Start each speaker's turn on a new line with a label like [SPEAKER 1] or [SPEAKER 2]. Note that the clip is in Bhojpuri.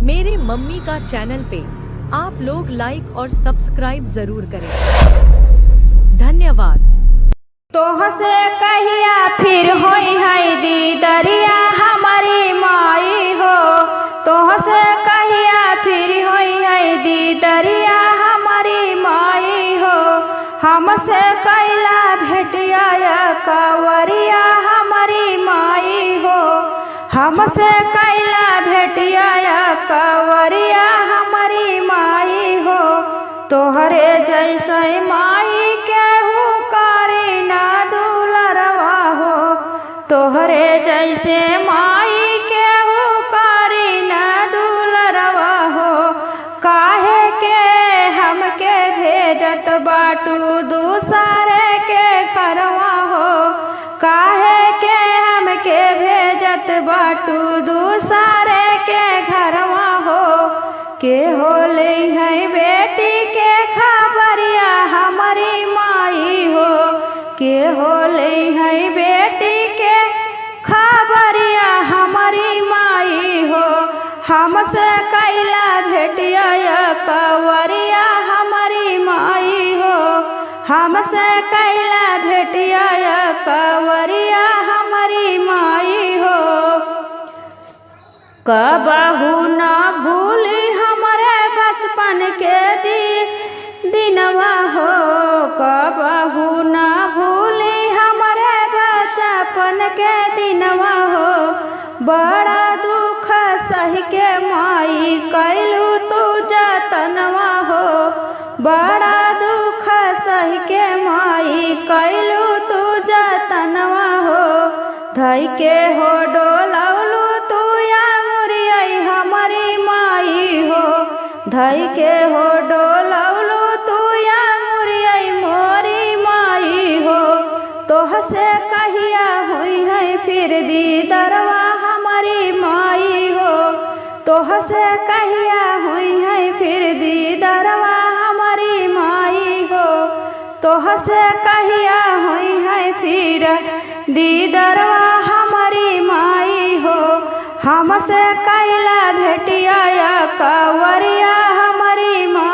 [SPEAKER 1] मेरे मम्मी का चैनल पे आप लोग लाइक और सब्सक्राइब जरूर करें। धन्यवाद।
[SPEAKER 2] तोहसे कहिया फिर होई है दीदरिया हमारी माई हो। तोहसे कहिया फिर होई है दीदरिया हमारी माई हो। हमसे कैला भेटिया कवरिया हमारी माई हो। हमसे कैला भेटिया कवरिया हमारी माई हो। तोहरे जैसे माई केहू करी ना दुलरवा हो। तोहरे जैसे माई केहू करी ना दुलरवा हो। काहे के हमके भेजत बाटू दूसरे के घरवा हो। काहे के हमके भेजत बाटू दूसरे के घरवा हो। के होले है बेटी के खबरिया हमारी माई हो। के होले है बेटी के खबरिया हमारी माई हो। हमसे कैला भेटिया कवरिया हमारी माई हो। हमसे कैला भेटिया कवरिया हमारी माई हो। कबहू ना भूली हमारे बचपन के दिनवा हो। कबहू ना भूली हमारे बचपन के दिनवा हो। बड़ा दुख सही के माई कैलू तू जतनवा हो। बड़ा दुख सही के माई कैलू तू जतनवा हो। धई के हो डोलौलू तू या मुरियई हमारी माई हो। धई के हो डोलौलू तू या मुरियई मोरी माई हो। तोहसे कहिया हुई है फिर दीदरवा हमारी माई हो। तोहसे कहिया हुई है फिर दीदरवा हमारी माई हो। तोहसे कहिया हुई है फिर दीदरवा हमारी माई हो। हमसे कैला भेटिया कवरिया हमारी माई।